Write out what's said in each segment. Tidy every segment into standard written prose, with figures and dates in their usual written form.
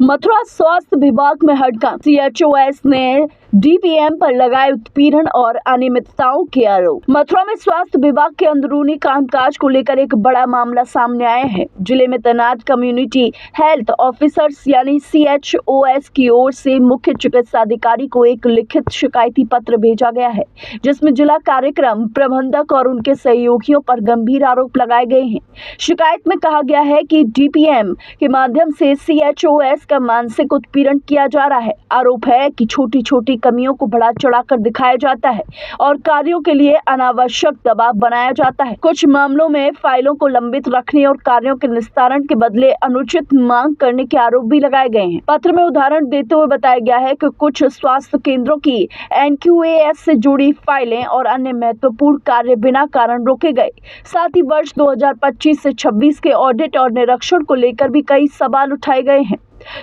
मथुरा स्वास्थ्य विभाग में हड़कंप। सीएचओएस ने डीपीएम पर लगाए उत्पीड़न और अनियमितताओं के आरोप। मथुरा में स्वास्थ्य विभाग के अंदरूनी कामकाज को लेकर एक बड़ा मामला सामने आया है। जिले में तैनात कम्युनिटी हेल्थ ऑफिसर्स यानी सीएचओएस की ओर से मुख्य चिकित्सा अधिकारी को एक लिखित शिकायती पत्र भेजा गया है, जिसमें जिला कार्यक्रम प्रबंधक और उनके सहयोगियों पर गंभीर आरोप लगाए गए हैं। शिकायत में कहा गया है कि डीपीएम के माध्यम से सीएचओएस का मानसिक उत्पीड़न किया जा रहा है। आरोप है कि छोटी छोटी कमियों को बढ़ा चढ़ाकर दिखाया जाता है और कार्यों के लिए अनावश्यक दबाव बनाया जाता है। कुछ मामलों में फाइलों को लंबित रखने और कार्यों के निस्तारण के बदले अनुचित मांग करने के आरोप भी लगाए गए हैं। पत्र में उदाहरण देते हुए बताया गया है कि कुछ स्वास्थ्य केंद्रों की एनक्यूएएस से जुड़ी फाइलें और अन्य महत्वपूर्ण कार्य बिना कारण रोके गए। साथ ही वर्ष 2025 से 26 के ऑडिट और निरीक्षण को लेकर भी कई सवाल उठाए गए हैं।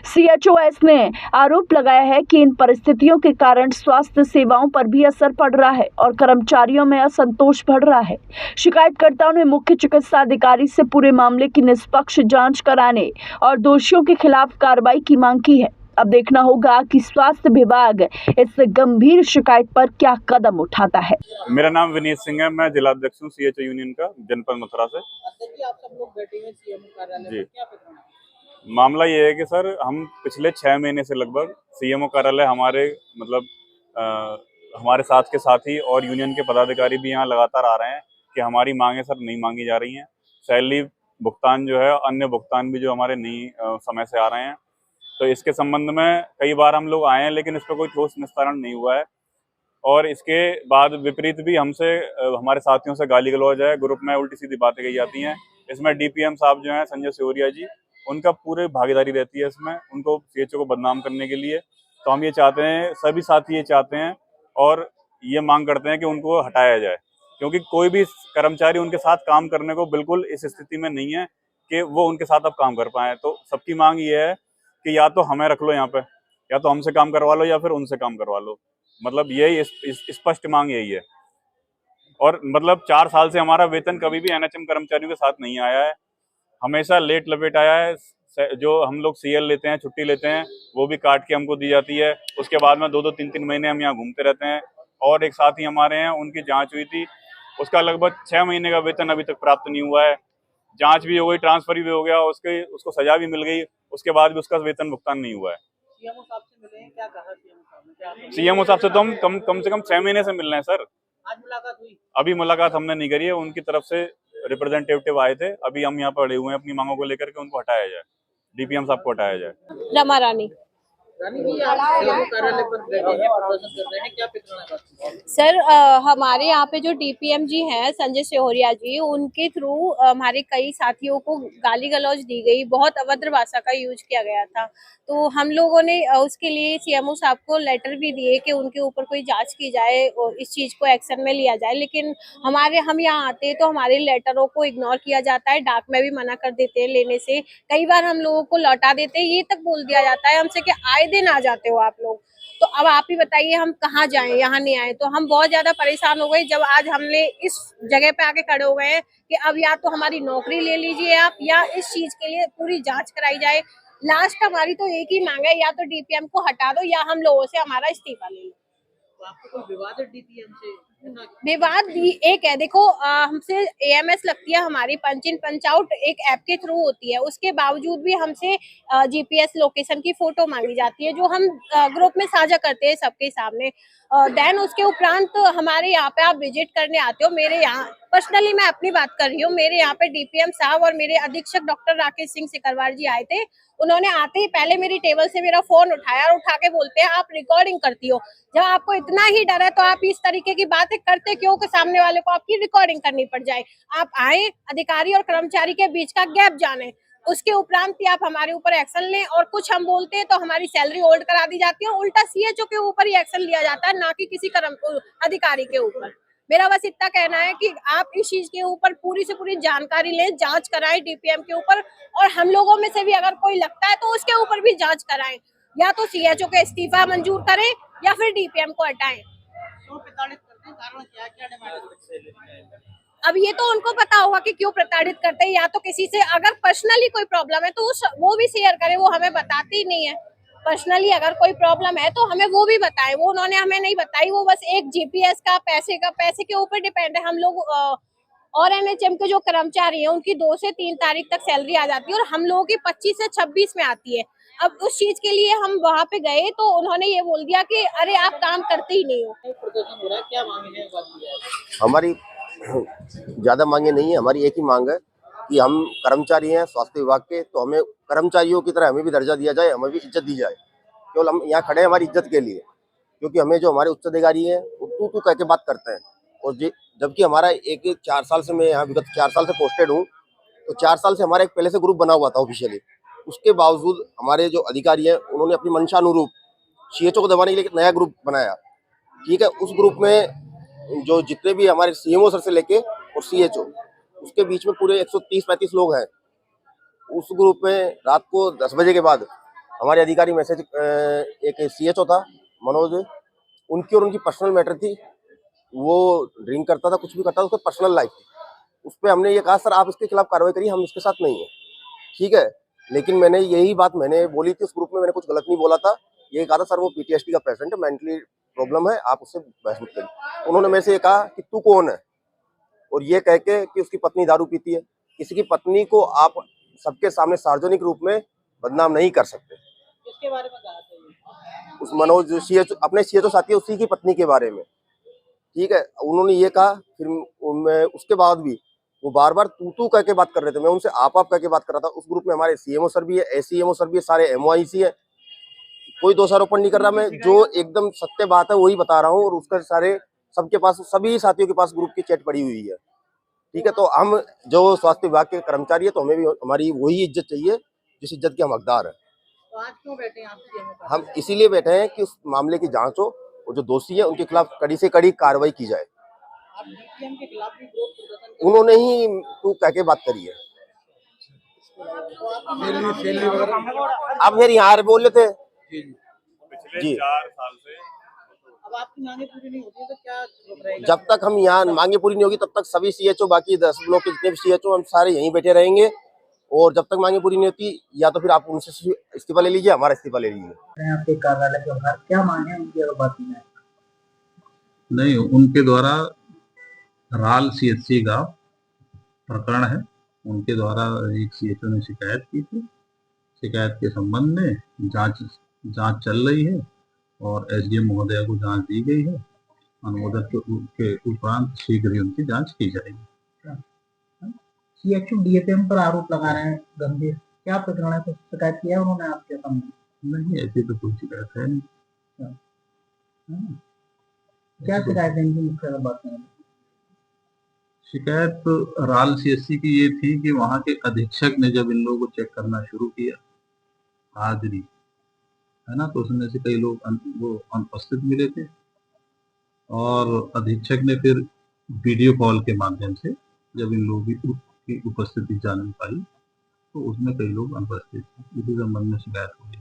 सीएचओएस ने आरोप लगाया है कि इन परिस्थितियों के कारण स्वास्थ्य सेवाओं पर भी असर पड़ रहा है और कर्मचारियों में असंतोष बढ़ रहा है। शिकायतकर्ताओं ने मुख्य चिकित्सा अधिकारी से पूरे मामले की निष्पक्ष जांच कराने और दोषियों के खिलाफ कार्रवाई की मांग की है। अब देखना होगा कि स्वास्थ्य विभाग इस गंभीर शिकायत पर क्या कदम उठाता है। मेरा नाम विनीत सिंह है। मैं जिलाध्यक्ष हूँ सीएचओ यूनियन का, जनपद मथुरा से। आप सब लोग बैठे हैं सीएम कार्यालय में, क्या प्रकरण है? मामला ये है कि सर, हम पिछले 6 महीने से लगभग सीएमओ कार्यालय हमारे हमारे साथ के साथी और यूनियन के पदाधिकारी भी यहाँ लगातार आ रहे हैं कि हमारी मांगे सर नहीं मांगी जा रही हैं। सैलरी भुगतान जो है, अन्य भुगतान भी जो हमारे नहीं समय से आ रहे हैं। तो इसके संबंध में कई बार हम लोग आए हैं, लेकिन इस पर कोई ठोस निस्तारण नहीं हुआ है। और इसके बाद विपरीत भी हमसे हमारे साथियों से गाली गलौज है, ग्रुप में उल्टी सीधी बातें कही जाती हैं। इसमें डीपीएम साहब जो हैं, संजय सिहोरिया जी, उनका पूरे भागीदारी रहती है इसमें, उनको सीएचओ को बदनाम करने के लिए। तो हम ये चाहते हैं, सभी साथी ये चाहते हैं और ये मांग करते हैं कि उनको हटाया जाए, क्योंकि कोई भी कर्मचारी उनके साथ काम करने को बिल्कुल इस स्थिति में नहीं है कि वो उनके साथ अब काम कर पाए। तो सबकी मांग ये है कि या तो हमें रख लो यहाँ पे, या तो हमसे काम करवा लो, या फिर उनसे काम करवा लो। मतलब यही स्पष्ट मांग यही है। और मतलब 4 साल से हमारा वेतन कभी भी एनएचएम कर्मचारियों के साथ नहीं आया है, हमेशा लेट लपेट आया है। जो हम लोग सीएल लेते हैं, छुट्टी लेते हैं, वो भी काट के हमको दी जाती है। उसके बाद में 2-2 3-3 महीने हम यहाँ घूमते रहते हैं। और एक साथी हमारे हैं, उनकी जांच हुई थी, उसका लगभग 6 महीने का वेतन अभी तक प्राप्त नहीं हुआ है। जांच भी हो गई, ट्रांसफर भी हो गया, उसको सजा भी मिल गई, उसके बाद भी उसका वेतन भुगतान नहीं हुआ है। सीएमओ साहब से मिले हैं, क्या कहा सीएमओ साहब ने? क्या सीएमओ साहब से तो हम कम से कम 6 महीने से मिल रहे हैं सर। आज मुलाकात हुई? अभी मुलाकात हमने नहीं करी है, उनकी तरफ से रिप्रेजेंटेटिव आए थे। अभी हम यहाँ पर अड़े हुए हैं अपनी मांगों को लेकर के उनको हटाया जाए, डीपीएम साहब को हटाया जाए। रमा रानी। रानी जी, आप सीएमओ कार्यालय पर बैठे हैं, प्रदर्शन कर रहे हैं, क्या प्रकरण है बात? सर, हमारे यहाँ पे जो डीपीएम जी हैं संजय सिहोरिया जी, उनके थ्रू हमारे कई साथियों को गाली गलौज दी गई, बहुत अभद्र भाषा का यूज किया गया था। तो हम लोगों ने उसके लिए सीएमओ साहब को लेटर भी दिए कि उनके ऊपर कोई जांच की जाए और इस चीज को एक्शन में लिया जाए। लेकिन हम यहाँ आते हैं तो हमारे लेटरों को इग्नोर किया जाता है, डाक में भी मना कर देते हैं लेने से। कई बार हम लोगों को लौटा देते हैं, ये तक बोल दिया जाता है हमसे कि आए दिन आ जाते हो आप लोग। तो अब आप ही बताइए हम कहाँ जाएं, यहाँ नहीं आए। तो हम बहुत ज्यादा परेशान हो गए जब आज हमने इस जगह पे आके खड़े हो गए हैं कि अब या तो हमारी नौकरी ले लीजिए आप, या इस चीज के लिए पूरी जांच कराई जाए। लास्ट हमारी तो एक ही मांग है, या तो डीपीएम को हटा दो या हम लोगों से हमारा इस्तीफा ले लो। तो आपको कोई विवाद है डीपीएम से? विवाद एक है, देखो हमसे एएमएस लगती है, हमारी पंच इन पंच आउट एक ऐप के थ्रू होती है। उसके बावजूद भी हमसे जीपीएस लोकेशन की फोटो मांगी जाती है, जो हम ग्रुप में साझा करते हैं सबके सामने। देन उसके उपरांत हमारे यहाँ पे आप विजिट करने आते हो। मेरे यहाँ पर्सनली मैं अपनी बात कर रही हूँ, मेरे यहाँ पे डीपीएम साहब और मेरे अधीक्षक डॉक्टर राकेश सिंह सिकरवार जी आए थे। उन्होंने आते ही पहले मेरी टेबल से मेरा फोन उठाया और उठा के बोलते हैं आप रिकॉर्डिंग करती हो। जब आपको इतना ही डर है तो आप इस तरीके की बातें करते क्यों कि सामने वाले को आपकी रिकॉर्डिंग करनी पड़ जाए। आप आए, अधिकारी और कर्मचारी के बीच का गैप जाने, उसके उपरांत ही आप हमारे ऊपर एक्शन लें। और कुछ हम बोलते हैं तो हमारी सैलरी होल्ड करा दी जाती है, उल्टा सीएचओ के ऊपर ही एक्शन लिया जाता है, ना कि किसी अधिकारी के ऊपर। मेरा बस इतना कहना है कि आप इस चीज के ऊपर पूरी से पूरी जानकारी लें, जांच कराएं डीपीएम के ऊपर, और हम लोगों में से भी अगर कोई लगता है तो उसके ऊपर भी जांच कराएं। या तो सीएचओ का इस्तीफा मंजूर करें या फिर डीपीएम को हटाएं। क्यों प्रताड़ित करते हैं? कारण क्या है, क्या डिमांड है? अब ये तो उनको पता होगा कि क्यों प्रताड़ित करते हैं, या तो किसी से अगर पर्सनली कोई प्रॉब्लम है तो वो भी शेयर करें, वो हमें बताते ही नहीं है। पर्सनली अगर कोई प्रॉब्लम है तो हमें वो भी बताएं, वो उन्होंने हमें नहीं बताई, वो बस एक जीपीएस का पैसे के ऊपर डिपेंड है। हम लोग और एनएचएम के जो कर्मचारी हैं उनकी 2 से 3 तारीख तक सैलरी आ जाती है और हम लोगों की 25 से 26 में आती है। अब उस चीज के लिए हम वहां पे गए तो उन्होंने ये बोल दिया कि अरे आप काम करते ही नहीं हो। प्रदर्शन हो रहा है, क्या मांगे हैं बात की है? हमारी ज़्यादा मांगे नहीं है, हमारी एक ही मांग है कि हम कर्मचारी हैं स्वास्थ्य विभाग के, तो हमें कर्मचारियों की तरह हमें भी दर्जा दिया जाए, हमें भी इज्जत दी जाए। केवल हम यहाँ खड़े हैं हमारी इज्जत के लिए, क्योंकि हमें जो हमारे उच्च अधिकारी हैं वो तू कह के बात करते हैं। और जबकि हमारा एक 4 साल से मैं यहाँ विगत 4 साल से पोस्टेड हूँ, तो 4 साल से हमारा एक पहले से ग्रुप बना हुआ था ऑफिशियली। उसके बावजूद हमारे जो अधिकारी हैं उन्होंने अपनी मंशानुरूप सीएचओ को दबाने के लिए एक नया ग्रुप बनाया। ठीक है, उस ग्रुप में जो जितने भी हमारे सीएमओ सर से लेके और सीएचओ, उसके बीच में पूरे 130-35 लोग हैं। उस ग्रुप में रात को 10 बजे के बाद हमारे अधिकारी मैसेज, एक सीएचओ था मनोज, उनकी और उनकी पर्सनल मैटर थी, वो ड्रिंक करता था, कुछ भी करता था, उसकी पर्सनल लाइफ थी। उस पर हमने ये कहा सर आप इसके खिलाफ कार्रवाई करिए, हम इसके साथ नहीं है। ठीक है, लेकिन मैंने यही बात मैंने बोली थी उस ग्रुप में, मैंने कुछ गलत नहीं बोला था। ये कहा था सर वो पीटीएसडी का पेशेंट है, मेंटली प्रॉब्लम है, आप उससे बहस मत करिए। उन्होंने मेरे से ये कहा कि तू कौन है, और ये कह के कि उसकी पत्नी दारू पीती है। किसी की पत्नी को आप सबके सामने सार्वजनिक रूप में बदनाम नहीं कर सकते। किसके बारे में कहा था ये? उस मनोज सीएचओ, अपने सीएचओ साथी है उसी की पत्नी के बारे में। ठीक है, उन्होंने ये कहा, फिर मैं उसके बाद भी वो बार बार तू कह के बात कर रहे थे, मैं उनसे आप कह के बात कर रहा था। उस ग्रुप में हमारे सीएमओ सर भी है, एसीएमओ सर भी है, सारे एमओआईसी है। कोई दोषारोपण नहीं कर रहा मैं, जो एकदम सत्य बात है वही बता रहा हूँ। और उसका सारे सबके पास, सभी साथियों के पास ग्रुप की चैट पड़ी हुई है। ठीक है, तो हम जो स्वास्थ्य विभाग के कर्मचारी है तो हमें भी हमारी वही इज्जत चाहिए जिस इज्जत के हम हकदार हैं। तो आज क्यों बैठे हैं आप सीएम के पास? हम इसीलिए बैठे हैं कि उस मामले की जांच हो और जो दोषी है उनके खिलाफ कड़ी से कड़ी कार्रवाई की जाए। आप डीपीएम के खिलाफ भी विरोध प्रदर्शन कर उन्होंने ही तू कह के बात करी है। अब फिर यहाँ बोल रहे थे पिछले जी। 4 साल से अब आपकी मांगे पूरी नहीं होती है तो क्या रुक रहेगा? जब तक हम यहाँ मांगे पूरी नहीं होगी तब तक सभी सीएचओ, बाकी 10 ब्लॉक के जितने भी सीएचओ, हम सारे यहीं बैठे रहेंगे। और जब तक मांगे पूरी नहीं होती, या तो फिर आप उनसे इस्तीफा ले लीजिए, हमारा इस्तीफा ले लीजिए। आपके कार्यालय के बाहर क्या मांगे हैं उनकी अगर बात में? नहीं, उनके द्वारा राल सीएचसी का प्रकरण है, उनके द्वारा एक सीएचओ ने शिकायत की थी। शिकायत के संबंध में जांच चल रही है और एसडीएम महोदय को जांच दी गई है। अनुमोदन के उपरांत शीघ्र ही उनकी जांच की जाएगी। सीएचओ डीपीएम पर आरोप लगा रहे हैं गंभीर, क्या प्रकरण है? कुछ शिकायत किया उन्होंने आपके सामने? नहीं, ऐसी तो कोई शिकायत है नहीं। क्या शिकायत है इनकी मुख्य बात में? शिकायत तो राल सीएचसी की ये थी कि वहां के अधीक्षक ने जब इन लोगों को चेक करना शुरू किया, हाजिरी है ना, तो उसमें से कई लोग वो अनुपस्थित मिले थे और अधीक्षक ने फिर वीडियो कॉल के माध्यम से जब इन लोगों की उपस्थिति जान पाई तो उसमें कई लोग अनुपस्थित थे। इसी संबंध में शिकायत हुई।